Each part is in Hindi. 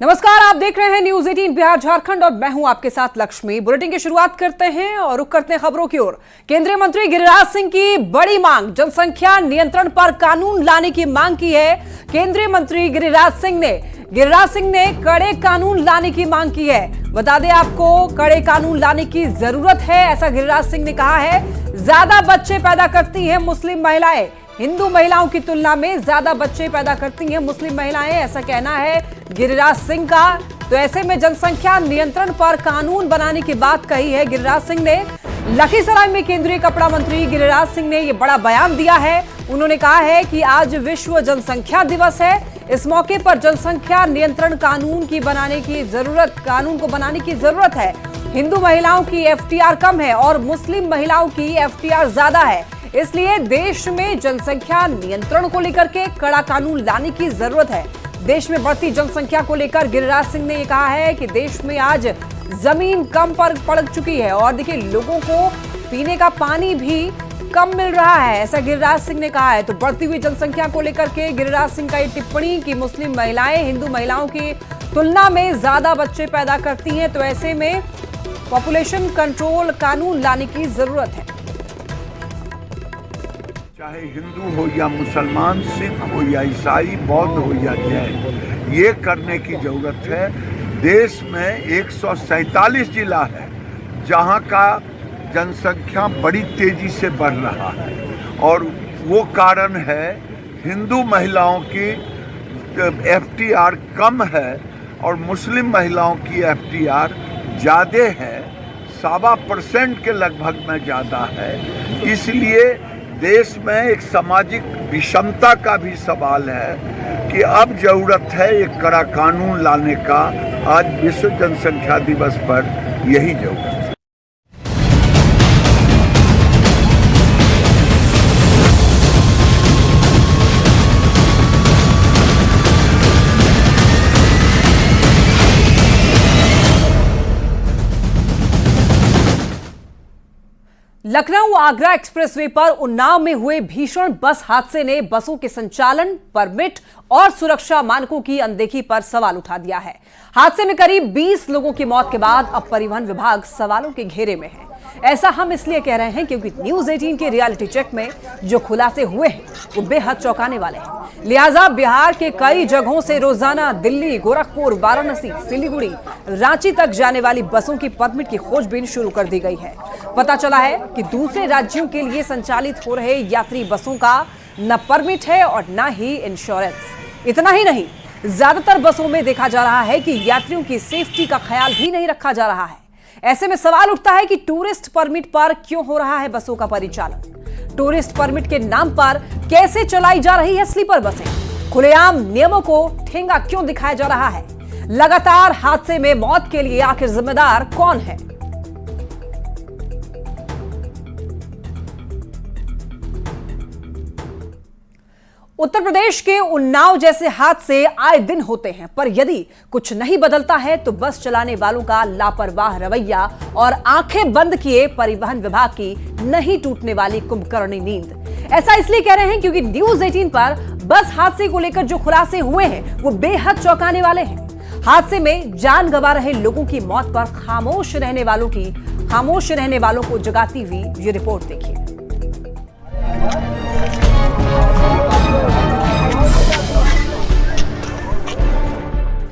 नमस्कार, आप देख रहे हैं न्यूज 18 बिहार झारखंड और मैं हूं आपके साथ लक्ष्मी। बुलेटिन की शुरुआत करते हैं और रुख करते हैं खबरों की ओर। केंद्रीय मंत्री गिरिराज सिंह की बड़ी मांग, जनसंख्या नियंत्रण पर कानून लाने की मांग की है। केंद्रीय मंत्री गिरिराज सिंह ने कड़े कानून लाने की मांग की है। बता दें आपको, कड़े कानून लाने की जरूरत है, ऐसा गिरिराज सिंह ने कहा है। ज्यादा बच्चे पैदा करती हैं मुस्लिम महिलाएं, हिंदू महिलाओं की तुलना में ज्यादा बच्चे पैदा करती हैं मुस्लिम महिलाएं, ऐसा कहना है गिरिराज सिंह का। तो ऐसे में जनसंख्या नियंत्रण पर कानून बनाने की बात कही है गिरिराज सिंह ने। लखीसराय में केंद्रीय कपड़ा मंत्री गिरिराज सिंह ने यह बड़ा बयान दिया है। उन्होंने कहा है कि आज विश्व जनसंख्या दिवस है। इस मौके पर जनसंख्या नियंत्रण कानून को बनाने की जरूरत है। हिंदू महिलाओं की एफटीआर कम है और मुस्लिम महिलाओं की एफटीआर ज्यादा है, इसलिए देश में जनसंख्या नियंत्रण को लेकर के कड़ा कानून लाने की जरूरत है। देश में बढ़ती जनसंख्या को लेकर गिरिराज सिंह ने यह कहा है कि देश में आज जमीन कम पर पड़ चुकी है और देखिए लोगों को पीने का पानी भी कम मिल रहा है, ऐसा गिरिराज सिंह ने कहा है। तो बढ़ती हुई जनसंख्या को लेकर के गिरिराज सिंह का ये टिप्पणी कि मुस्लिम महिलाएं हिंदू महिलाओं की तुलना में ज्यादा बच्चे पैदा करती हैं, तो ऐसे में पॉपुलेशन कंट्रोल कानून लाने की जरूरत है। चाहे हिंदू हो या मुसलमान, सिख हो या ईसाई, बौद्ध हो या जैन, ये करने की जरूरत है। देश में 147 जिला है जहां का जनसंख्या बड़ी तेजी से बढ़ रहा है और वो कारण है हिंदू महिलाओं की एफटीआर कम है और मुस्लिम महिलाओं की एफटीआर ज़्यादा है, 7.25% के लगभग में ज़्यादा है। इसलिए देश में एक सामाजिक विषमता का भी सवाल है कि अब जरूरत है एक कड़ा कानून लाने का। आज विश्व जनसंख्या दिवस पर यही जरूरत है। लखनऊ आगरा एक्सप्रेसवे पर उन्नाव में हुए भीषण बस हादसे ने बसों के संचालन, परमिट और सुरक्षा मानकों की अनदेखी पर सवाल उठा दिया है। हादसे में करीब 20 लोगों की मौत के बाद अब परिवहन विभाग सवालों के घेरे में है। ऐसा हम इसलिए कह रहे हैं क्योंकि न्यूज 18 के रियलिटी चेक में जो खुलासे हुए हैं वो बेहद चौंकाने वाले हैं। लिहाजा बिहार के कई जगहों से रोजाना दिल्ली, गोरखपुर, वाराणसी, सिलीगुड़ी, रांची तक जाने वाली बसों की परमिट की खोजबीन शुरू कर दी गई है। पता चला है कि दूसरे राज्यों के लिए संचालित हो रहे यात्री बसों का न परमिट है और न ही इंश्योरेंस। इतना ही नहीं, ज्यादातर बसों में देखा जा रहा है कि यात्रियों की सेफ्टी का ख्याल भी नहीं रखा जा रहा है। ऐसे में सवाल उठता है कि टूरिस्ट परमिट पर क्यों हो रहा है बसों का परिचालन? टूरिस्ट परमिट के नाम पर कैसे चलाई जा रही है स्लीपर बसें? खुलेआम नियमों को ठेंगा क्यों दिखाया जा रहा है? लगातार हादसे में मौत के लिए आखिर जिम्मेदार कौन है? उत्तर प्रदेश के उन्नाव जैसे हादसे आए दिन होते हैं, पर यदि कुछ नहीं बदलता है तो बस चलाने वालों का लापरवाह रवैया और आंखें बंद किए परिवहन विभाग की नहीं टूटने वाली कुंभकर्णी नींद। ऐसा इसलिए कह रहे हैं क्योंकि न्यूज 18 पर बस हादसे को लेकर जो खुलासे हुए हैं वो बेहद चौंकाने वाले हैं। हादसे में जान गंवा रहे लोगों की मौत पर खामोश रहने वालों को जगाती हुई ये रिपोर्ट देखिए।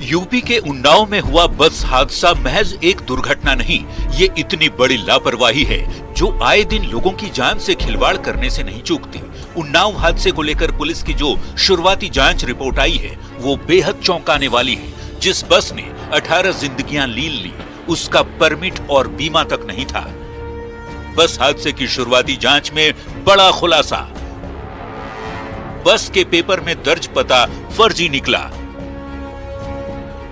यूपी के उन्नाव में हुआ बस हादसा महज एक दुर्घटना नहीं, ये इतनी बड़ी लापरवाही है जो आए दिन लोगों की जान से खिलवाड़ करने से नहीं चूकती। उन्नाव हादसे को लेकर पुलिस की जो शुरुआती जांच रिपोर्ट आई है वो बेहद चौंकाने वाली है। जिस बस ने 18 जिंदगियां लीन ली उसका परमिट और बीमा तक नहीं था। बस हादसे की शुरुआती जांच में बड़ा खुलासा, बस के पेपर में दर्ज पता फर्जी निकला,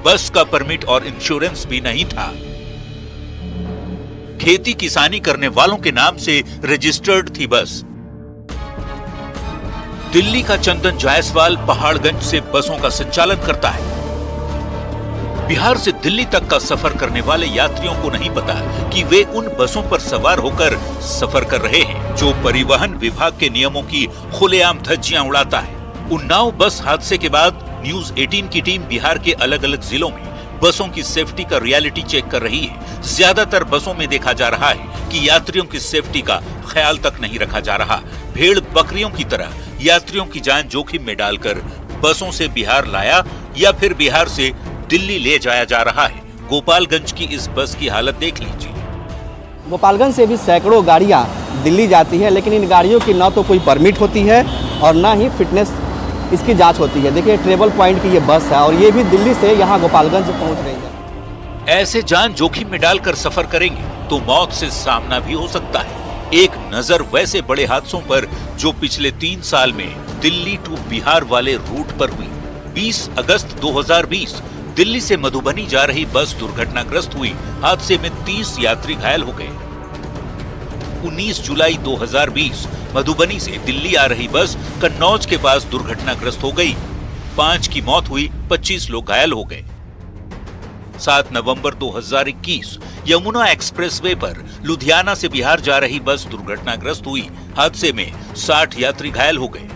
बस का परमिट और इंश्योरेंस भी नहीं था, खेती किसानी करने वालों के नाम से रजिस्टर्ड थी बस। दिल्ली का चंदन जायसवाल पहाड़गंज से बसों का संचालन करता है। बिहार से दिल्ली तक का सफर करने वाले यात्रियों को नहीं पता कि वे उन बसों पर सवार होकर सफर कर रहे हैं जो परिवहन विभाग के नियमों की खुलेआम धज्जियां उड़ाता है। उन्नाव बस हादसे के बाद न्यूज 18 की टीम बिहार के अलग अलग जिलों में बसों की सेफ्टी का रियलिटी चेक कर रही है। ज्यादातर बसों में देखा जा रहा है कि यात्रियों की सेफ्टी का ख्याल तक नहीं रखा जा रहा। भेड़ बकरियों की तरह यात्रियों की जान जोखिम में डालकर बसों से बिहार लाया या फिर बिहार से दिल्ली ले जाया जा रहा है। गोपालगंज की इस बस की हालत देख लीजिए। गोपालगंज से भी सैकड़ों गाड़ियां दिल्ली जाती है, लेकिन इन गाड़ियों की न तो कोई परमिट होती है और न ही फिटनेस इसकी जांच होती है। देखिए ट्रेवल पॉइंट की ये बस है और ये भी दिल्ली से यहाँ गोपालगंज पहुँच रही है। ऐसे जान जोखिम में डालकर सफर करेंगे तो मौत से सामना भी हो सकता है। एक नजर वैसे बड़े हादसों पर जो पिछले 3 साल में दिल्ली टू बिहार वाले रूट पर हुई। 20 अगस्त 2020 दिल्ली से मधुबनी जा रही बस दुर्घटनाग्रस्त हुई। हादसे में 30 यात्री घायल हो गए। 19 जुलाई 2020 मधुबनी से दिल्ली आ रही बस कन्नौज के पास दुर्घटनाग्रस्त हो गई। 5 की मौत हुई, 25 लोग घायल हो गए। 7 नवंबर 2021 यमुना एक्सप्रेसवे पर लुधियाना से बिहार जा रही बस दुर्घटनाग्रस्त हुई। हादसे में 60 यात्री घायल हो गए।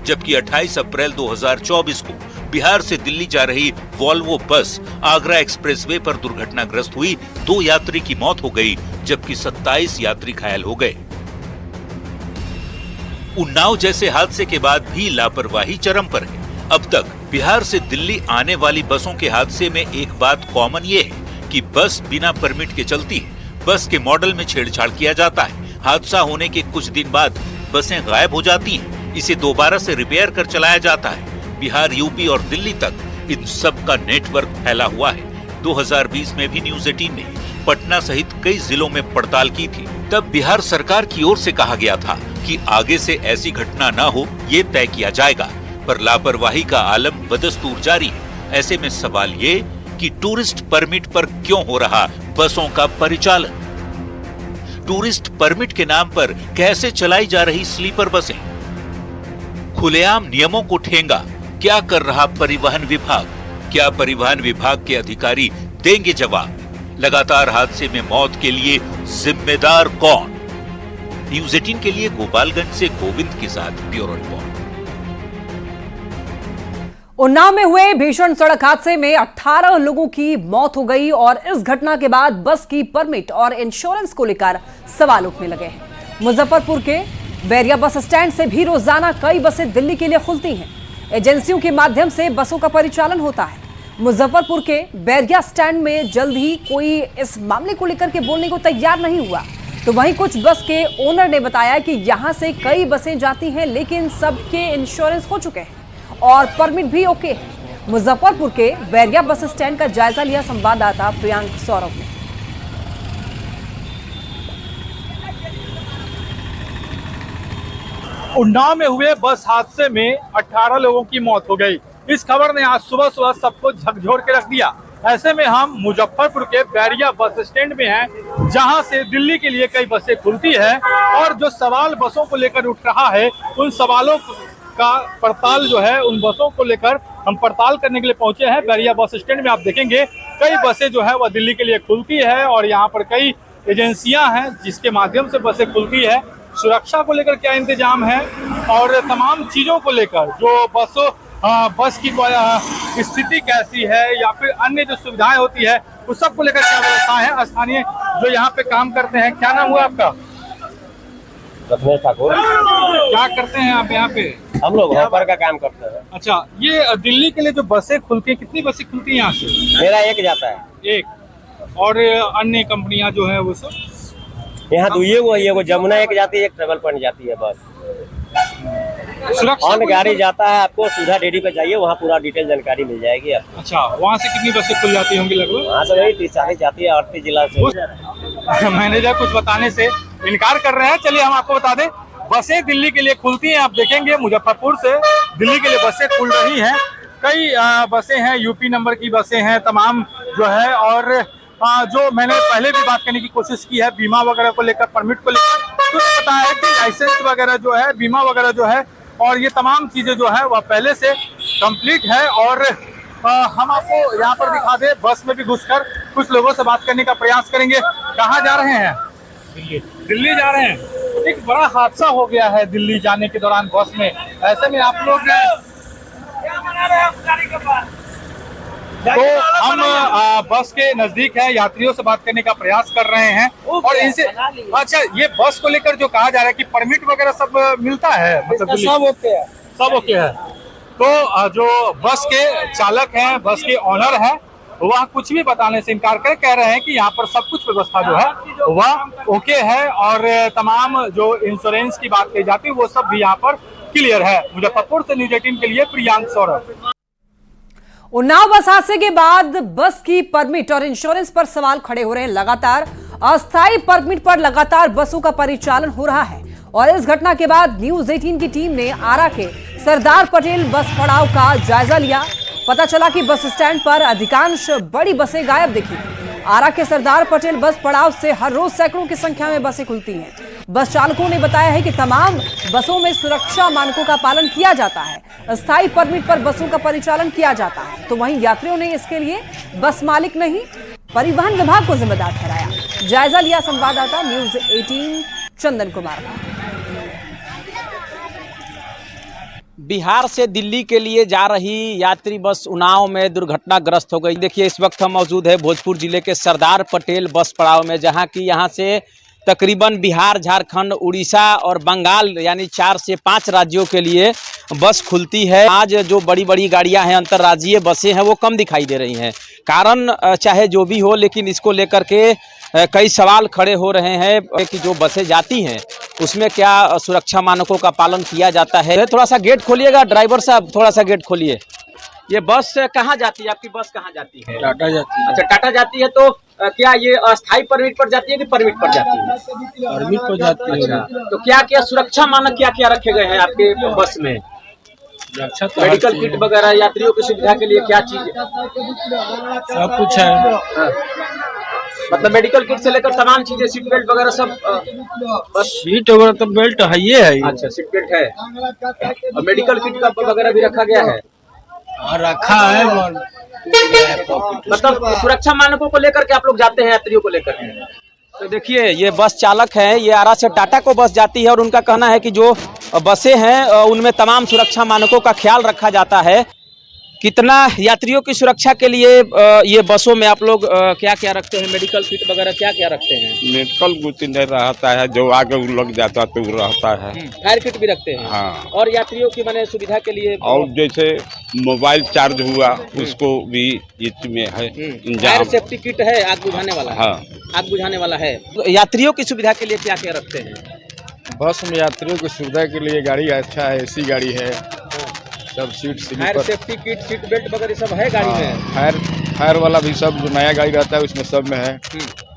जबकि 28 अप्रैल 2024 को बिहार से दिल्ली जा रही वॉल्वो बस आगरा एक्सप्रेसवे पर दुर्घटनाग्रस्त हुई। 2 यात्री की मौत हो गई जबकि 27 यात्री घायल हो गए। उन्नाव जैसे हादसे के बाद भी लापरवाही चरम पर है। अब तक बिहार से दिल्ली आने वाली बसों के हादसे में एक बात कॉमन ये है कि बस बिना परमिट के चलती है। बस के मॉडल में छेड़छाड़ किया जाता है। हादसा होने के कुछ दिन बाद बसें गायब हो जाती हैं। इसे दोबारा से रिपेयर कर चलाया जाता है। बिहार, यूपी और दिल्ली तक इन सब का नेटवर्क फैला हुआ है। 2020 में भी न्यूज 18 ने पटना सहित कई जिलों में पड़ताल की थी। तब बिहार सरकार की ओर से कहा गया था कि आगे से ऐसी घटना न हो, ये तय किया जाएगा। पर लापरवाही का आलम बदस्तूर जारी है। ऐसे में सवाल ये कि टूरिस्ट परमिट पर क्यों हो रहा बसों का परिचालन? टूरिस्ट परमिट के नाम पर कैसे चलाई जा रही स्लीपर बसें? खुलेआम नियमों को ठेंगा क्या कर रहा परिवहन विभाग? क्या परिवहन विभाग के अधिकारी देंगे जवाब? लगातार हादसे में मौत के लिए जिम्मेदार कौन? न्यूज 18 के लिए गोपालगंज से गोविंद के साथ ब्यूरो रिपोर्ट। उन्नाव में हुए भीषण सड़क हादसे में 18 लोगों की मौत हो गई और इस घटना के बाद बस की परमिट और इंश्योरेंस को लेकर सवाल उठने लगे हैं। मुजफ्फरपुर के बैरिया बस स्टैंड से भी रोजाना कई बसें दिल्ली के लिए खुलती हैं। एजेंसियों के माध्यम से बसों का परिचालन होता है। मुजफ्फरपुर के बैरिया स्टैंड में जल्द ही कोई इस मामले को लेकर के बोलने को तैयार नहीं हुआ, तो वहीं कुछ बस के ओनर ने बताया कि यहां से कई बसें जाती हैं लेकिन सबके इंश्योरेंस हो चुके हैं और परमिट भी ओके है। मुजफ्फरपुर के बैरिया बस स्टैंड का जायजा लिया संवाददाता प्रियांक सौरभ ने। उन्नाव में हुए बस हादसे में 18 लोगों की मौत हो गई। इस खबर ने आज सुबह सुबह सबको झकझोर के रख दिया। ऐसे में हम मुजफ्फरपुर के बैरिया बस स्टैंड में हैं, जहां से दिल्ली के लिए कई बसें खुलती है और जो सवाल बसों को लेकर उठ रहा है, उन सवालों का पड़ताल जो है, उन बसों को लेकर हम पड़ताल करने के लिए पहुंचे हैं। बैरिया बस स्टैंड में आप देखेंगे कई बसें जो है वह दिल्ली के लिए खुलती है और यहाँ पर कई एजेंसियां हैं जिसके माध्यम से बसें खुलती है। सुरक्षा को लेकर क्या इंतजाम है और तमाम चीजों को लेकर जो बस की स्थिति कैसी है या फिर अन्य जो सुविधाएं होती है उस सब को लेकर क्या व्यवस्था है। स्थानीय जो यहाँ पे काम करते हैं, क्या नाम हुआ आपका? रत्नेश ठाकुर। क्या करते हैं आप यहाँ पे? हम लोग पर का काम करते हैं। अच्छा, ये दिल्ली के लिए जो बसें खुलती हैं, कितनी बसें खुलती हैं यहाँ से? मेरा एक जाता है। एक। और अन्य कंपनियां जो है वो सब यहाँ दुइये एगो जमुना एक जाती है, एक ट्रेवल पॉइंट जाती है बस। सुरक्षा गाड़ी जाता है, आपको सुधा डेयरी पे जाइए, वहाँ पूरा डिटेल जानकारी मिल जाएगी। अच्छा, वहाँ से कितनी बसें खुल जाती होंगी लगभग? वहाँ से वही 30-40 जाती है 38 जिला से। मैनेजर कुछ बताने से इनकार कर रहे हैं। चलिए हम आपको बता दें, बसें दिल्ली के लिए खुलती हैं। आप देखेंगे मुजफ्फरपुर से दिल्ली के लिए बसें खुल रही हैं। कई बसें हैं, यूपी नंबर की बसें हैं तमाम जो है। और जो मैंने पहले भी बात करने की कोशिश की है बीमा वगैरह को लेकर, परमिट को लेकर, कुछ पता है कि लाइसेंस वगैरह जो है, बीमा वगैरह जो है और ये तमाम चीजें जो है वह पहले से कंप्लीट है। और हम आपको यहाँ पर दिखा दें, बस में भी घुसकर कुछ लोगों से बात करने का प्रयास करेंगे। कहाँ जा रहे हैं? दिल्ली जा रहे हैं। एक बड़ा हादसा हो गया है दिल्ली जाने के दौरान बस में। ऐसे में आप लोग तो हम बस के नजदीक हैं, यात्रियों से बात करने का प्रयास कर रहे हैं और इनसे अच्छा ये बस को लेकर जो कहा जा रहा है कि परमिट वगैरह सब मिलता है, मतलब सब ओके है। सब ओके है। तो जो बस के चालक हैं, बस के ऑनर हैं, वह कुछ भी बताने से इनकार कर कह रहे हैं कि यहाँ पर सब कुछ व्यवस्था जो है वह ओके है और तमाम जो इंश्योरेंस की बात कही जाती है वो सब भी यहाँ पर क्लियर है। मुजफ्फरपुर से न्यूज 18 के लिए प्रियांक सौरभ। उन्नाव बस हादसे के बाद बस की परमिट और इंश्योरेंस पर सवाल खड़े हो रहे हैं। लगातार अस्थायी परमिट पर लगातार बसों का परिचालन हो रहा है और इस घटना के बाद न्यूज 18 की टीम ने आरा के सरदार पटेल बस पड़ाव का जायजा लिया। पता चला कि बस स्टैंड पर अधिकांश बड़ी बसें गायब दिखी। आरा के सरदार पटेल बस पड़ाव से हर रोज सैकड़ों की संख्या में बसें खुलती हैं। बस चालकों ने बताया है कि तमाम बसों में सुरक्षा मानकों का पालन किया जाता है, अस्थायी परमिट पर बसों का परिचालन किया जाता है। तो वहीं यात्रियों ने इसके लिए बस मालिक नहीं परिवहन विभाग को जिम्मेदार ठहराया। जायजा लिया संवाददाता न्यूज 18 चंदन कुमार का। बिहार से दिल्ली के लिए जा रही यात्री बस उन्नाव में दुर्घटनाग्रस्त हो गई। देखिए इस वक्त हम मौजूद है भोजपुर जिले के सरदार पटेल बस पड़ाव में, जहां की यहां से तकरीबन बिहार, झारखंड, उड़ीसा और बंगाल यानी 4 से 5 राज्यों के लिए बस खुलती है। आज जो बड़ी बड़ी गाड़ियां हैं, अंतर्राज्यीय बसें हैं, वो कम दिखाई दे रही हैं। कारण चाहे जो भी हो, लेकिन इसको लेकर के कई सवाल खड़े हो रहे हैं कि जो बसें जाती हैं उसमें क्या सुरक्षा मानकों का पालन किया जाता है। थोड़ा सा गेट खोलिएगा ड्राइवर साहब, थोड़ा सा गेट खोलिए। ये बस कहाँ जाती है? आपकी बस कहाँ जाती है? टाटा जाती है। अच्छा, टाटा जाती है। तो क्या ये अस्थायी परमिट पर जाती है कि परमिट पर जाती है? परमिट पर जाती है। अच्छा, तो क्या क्या सुरक्षा मानक क्या क्या रखे गए हैं आपके बस में? अच्छा, तो मेडिकल किट वगैरह यात्रियों की सुविधा के लिए क्या चीज? सब कुछ है। मतलब मेडिकल किट से लेकर तमाम चीजें, सीट बेल्ट वगैरह सब बस? सीट वगैरह तो बेल्ट है ये है। अच्छा, सीट बेल्ट है और मेडिकल किट का वगैरह भी रखा गया है? रखा है। मतलब सुरक्षा मानकों को लेकर के आप लोग जाते हैं यात्रियों को लेकर के? तो देखिए ये बस चालक हैं, ये आरा से टाटा को बस जाती है और उनका कहना है कि जो बसें हैं उनमें तमाम सुरक्षा मानकों का ख्याल रखा जाता है। कितना यात्रियों की सुरक्षा के लिए ये बसों में आप लोग क्या क्या रखते हैं? मेडिकल किट वगैरह क्या क्या रखते हैं? मेडिकल कुछ नहीं रहता है, जो आगे लग जाता तो रहता है। फायर किट भी रखते हैं? हाँ। और यात्रियों की मैंने सुविधा के लिए? और जैसे मोबाइल चार्ज हुआ उसको भी इसमें है इंतजाम। फायर सेफ्टी किट है, आग बुझाने वाला? हाँ, आग बुझाने वाला है। तो यात्रियों की सुविधा के लिए क्या क्या रखते हैं? बस में यात्रियों की सुविधा के लिए गाड़ी अच्छा है, एसी गाड़ी है, सब seat fire sleeper, safety kit, seat belt वगैरह सब है गाड़ी में? फायर वाला भी सब, जो नया गाड़ी रहता है उसमें सब में है।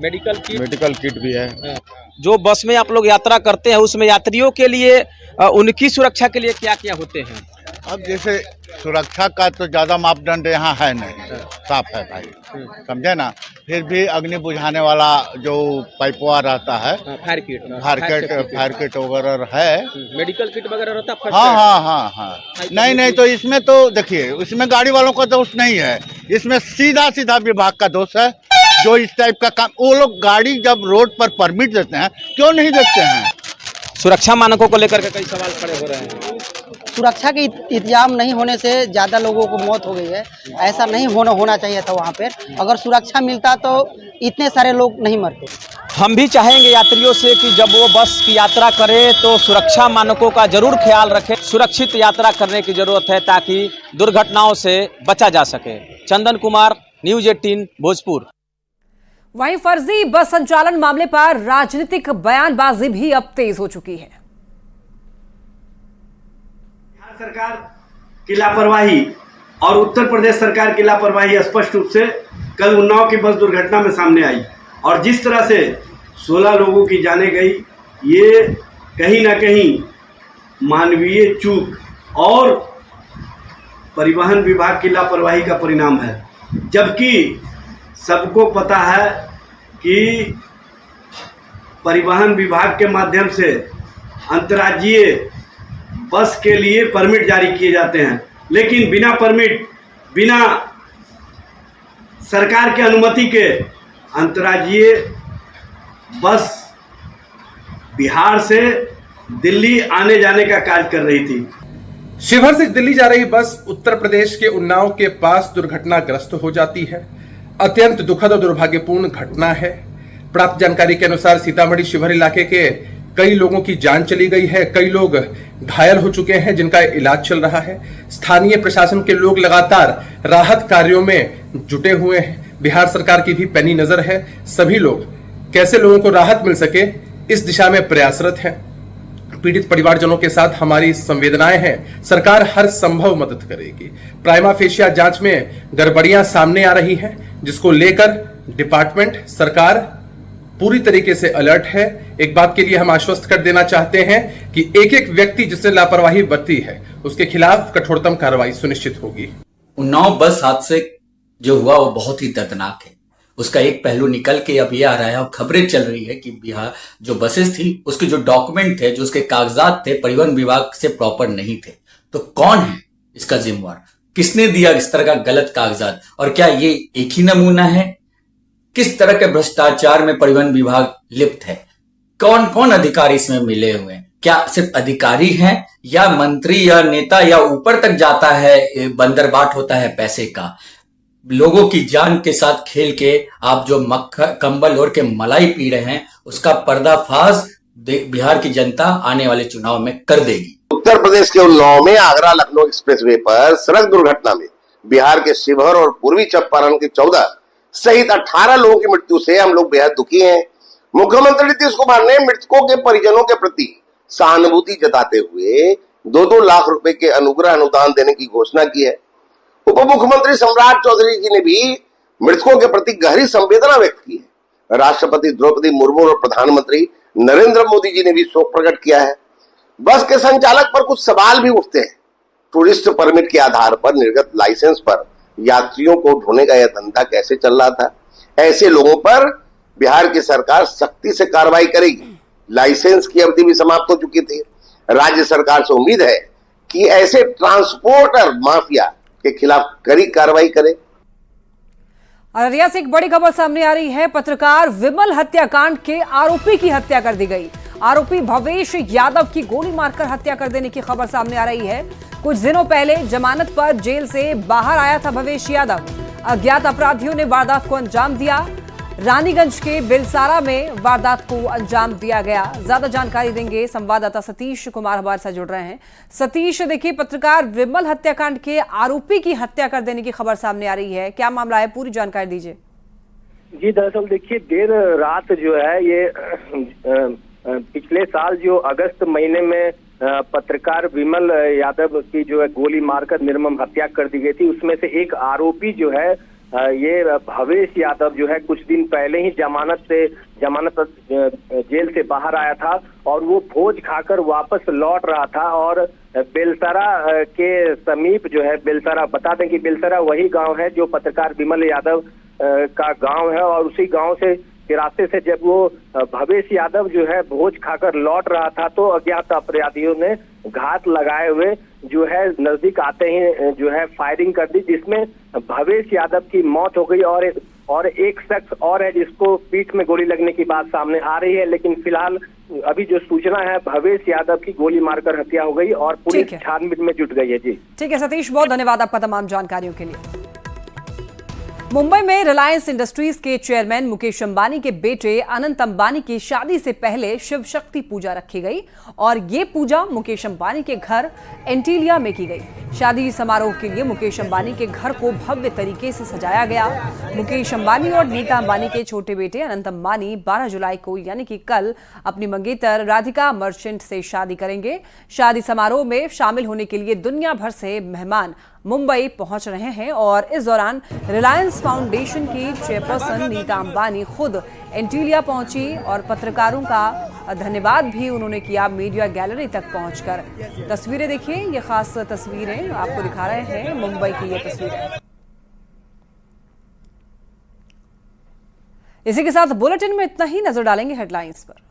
मेडिकल किट भी है। जो बस में आप लोग यात्रा करते हैं उसमें यात्रियों के लिए उनकी सुरक्षा के लिए क्या क्या होते हैं? अब जैसे सुरक्षा का तो ज्यादा मापदंड यहाँ है नहीं, साफ है भाई, समझे ना। फिर भी अग्नि बुझाने वाला जो पाइपवा रहता है, फायर किट वगैरह है, मेडिकल किट वगैरह रहता है? हाँ। नहीं तो इसमें तो देखिए, इसमें गाड़ी वालों का दोष नहीं है, इसमें सीधा विभाग का दोष है। जो इस टाइप का काम, वो लोग गाड़ी जब रोड पर परमिट देते हैं क्यों नहीं देते हैं? सुरक्षा मानकों को लेकर के कई सवाल खड़े हो रहे हैं। सुरक्षा के इंतजाम नहीं होने से ज़्यादा लोगों को मौत हो गई है। ऐसा नहीं होना चाहिए था वहाँ पर। अगर सुरक्षा मिलता तो इतने सारे लोग नहीं मरते। हम भी चाहेंगे यात्रियों से कि जब वो बस की यात्रा करें तो सुरक्षा मानकों का जरूर ख्याल रखें। सुरक्षित यात्रा करने की जरूरत है ताकि दुर्घटनाओं से बचा जा सके। चंदन कुमार, न्यूज 18 भोजपुर। वहीं फर्जी बस संचालन मामले पर राजनीतिक बयानबाजी भी अब तेज हो चुकी है। बिहार सरकार की लापरवाही और उत्तर प्रदेश सरकार की लापरवाही स्पष्ट रूप से कल उन्नाव की बस दुर्घटना में सामने आई। और जिस तरह से 16 लोगों की जानें गई, ये कहीं ना कहीं मानवीय चूक और परिवहन विभाग की लापरवाही का परिणाम है। जबकि सबको पता है कि परिवहन विभाग के माध्यम से अंतर्राज्यीय बस के लिए परमिट जारी किए जाते हैं, लेकिन बिना परमिट, बिना सरकार के अनुमति के अंतर्राज्यीय बस बिहार से दिल्ली आने जाने का कार्य कर रही थी। शिवहर से दिल्ली जा रही बस उत्तर प्रदेश के उन्नाव के पास दुर्घटनाग्रस्त हो जाती है। अत्यंत दुखद और दुर्भाग्यपूर्ण घटना है। प्राप्त जानकारी के अनुसार सीतामढ़ी शिवहर इलाके के कई लोगों की जान चली गई है, कई लोग घायल हो चुके हैं जिनका इलाज चल रहा है। स्थानीय प्रशासन के लोग लगातार राहत कार्यों में जुटे हुए हैं। बिहार सरकार की भी पैनी नजर है। सभी लोग कैसे लोगों को राहत मिल सके इस दिशा में प्रयासरत हैं। पीड़ित परिवारजनों के साथ हमारी संवेदनाएं हैं। सरकार हर संभव मदद करेगी। प्राइमा फेशिया जांच में गड़बड़ियां सामने आ रही हैं, जिसको लेकर डिपार्टमेंट सरकार पूरी तरीके से अलर्ट है। एक बात के लिए हम आश्वस्त कर देना चाहते हैं कि एक एक व्यक्ति जिसने लापरवाही बरती है उसके खिलाफ कठोरतम कार्रवाई सुनिश्चित होगी। उन्नाव बस हादसे जो हुआ वो बहुत ही दर्दनाक है। उसका एक पहलू निकल के अब ये आ रहा है और खबरें चल रही है कि बिहार जो बसेस थी उसके जो डॉक्यूमेंट थे, जो उसके कागजात थे, परिवहन विभाग से प्रॉपर नहीं थे। तो कौन है इसका जिम्मेवार? किसने दिया इस तरह का गलत कागजात? और क्या ये एक ही नमूना है? किस तरह के भ्रष्टाचार में परिवहन विभाग लिप्त है? कौन कौन अधिकारी इसमें मिले हुए हैं? क्या सिर्फ अधिकारी हैं या मंत्री या नेता या ऊपर तक जाता है, बंदरबाट होता है पैसे का? लोगों की जान के साथ खेल के आप जो कंबल ओढ़ के मलाई पी रहे हैं उसका पर्दाफाश बिहार की जनता आने वाले चुनाव में कर देगी। उत्तर प्रदेश के उन्नाव में आगरा लखनऊ एक्सप्रेसवे पर सड़क दुर्घटना में बिहार के शिवहर और पूर्वी चंपारण के 14 सहित 18 लोगों की मृत्यु से हम लोग बेहद दुखी हैं। मुख्यमंत्री नीतीश कुमार ने मृतकों के परिजनों के प्रति सहानुभूति जताते हुए 2-2 लाख रुपए के अनुग्रह अनुदान देने की घोषणा की है। उप मुख्यमंत्री सम्राट चौधरी जी ने भी मृतकों के प्रति गहरी संवेदना व्यक्त की है। राष्ट्रपति द्रौपदी मुर्मू और प्रधानमंत्री नरेंद्र मोदी जी ने भी शोक प्रकट किया है। बस के संचालक पर कुछ सवाल भी उठते हैं। टूरिस्ट परमिट के आधार पर निर्गत लाइसेंस पर यात्रियों को ढोने का यह धंधा कैसे चल रहा था? ऐसे लोगों पर बिहार की सरकार सख्ती से कार्रवाई करेगी। लाइसेंस की अवधि भी समाप्त हो चुकी थी। राज्य सरकार से उम्मीद है कि ऐसे ट्रांसपोर्टर माफिया के खिलाफ कड़ी कार्रवाई करे। अररिया से एक बड़ी खबर सामने आ रही है। पत्रकार विमल हत्याकांड के आरोपी की हत्या कर दी गई। आरोपी भवेश यादव की गोली मारकर हत्या कर देने की खबर सामने आ रही है। कुछ दिनों पहले जमानत पर जेल से बाहर आया था भवेश यादव। अज्ञात अपराधियों ने वारदात को अंजाम दिया। रानीगंज के बिलसारा में वारदात को अंजाम दिया गया। ज्यादा जानकारी देंगे संवाददाता सतीश कुमार हमारे साथ जुड़ रहे हैं। सतीश, देखिए, पत्रकार विमल हत्याकांड के आरोपी की हत्या कर देने की खबर सामने आ रही है। क्या मामला है, पूरी जानकारी दीजिए। जी, दरअसल देखिए, देर रात जो है ये पिछले साल जो अगस्त महीने में पत्रकार विमल यादव की जो है गोली मारकर निर्मम हत्या कर दी गई थी। उसमें से एक आरोपी जो है ये भवेश यादव जो है कुछ दिन पहले ही जमानत जेल से बाहर आया था और वो भोज खाकर वापस लौट रहा था। और बेलसरा के समीप जो है, बेलसरा, बता दें कि बेलसरा वही गांव है जो पत्रकार विमल यादव का गांव है। और उसी गांव से के रास्ते से जब वो भवेश यादव जो है भोज खाकर लौट रहा था तो अज्ञात अपराधियों ने घात लगाए हुए जो है नजदीक आते ही जो है फायरिंग कर दी, जिसमें भवेश यादव की मौत हो गई। और एक शख्स और है जिसको पीठ में गोली लगने की बात सामने आ रही है। लेकिन फिलहाल अभी जो सूचना है, भवेश यादव की गोली मारकर हत्या हो गई और पुलिस छानबीन में जुट गई है। जी ठीक है सतीश, बहुत धन्यवाद आपका तमाम जानकारियों के लिए। मुंबई में रिलायंस इंडस्ट्रीज के चेयरमैन मुकेश अंबानी के बेटे अनंत अंबानी की शादी से पहले शिव शक्ति पूजा रखी गई और ये पूजा मुकेश अंबानी के घर एंटीलिया में की गई। शादी समारोह के लिए मुकेश अंबानी के घर को भव्य तरीके से सजाया गया। मुकेश अंबानी और नीता अंबानी के छोटे बेटे अनंत अंबानी 12 जुलाई को यानी कि कल अपनी मंगेतर राधिका मर्चेंट से शादी करेंगे। शादी समारोह में शामिल होने के लिए दुनिया भर से मेहमान मुंबई पहुंच रहे हैं और इस दौरान रिलायंस फाउंडेशन की चेयरपर्सन नीता अंबानी खुद एंटीलिया पहुंची और पत्रकारों का धन्यवाद भी उन्होंने किया मीडिया गैलरी तक पहुंचकर। तस्वीरें देखिए, ये खास तस्वीरें आपको दिखा रहे हैं, मुंबई की ये तस्वीरें। इसी के साथ बुलेटिन में इतना ही। नजर डालेंगे हेडलाइंस पर।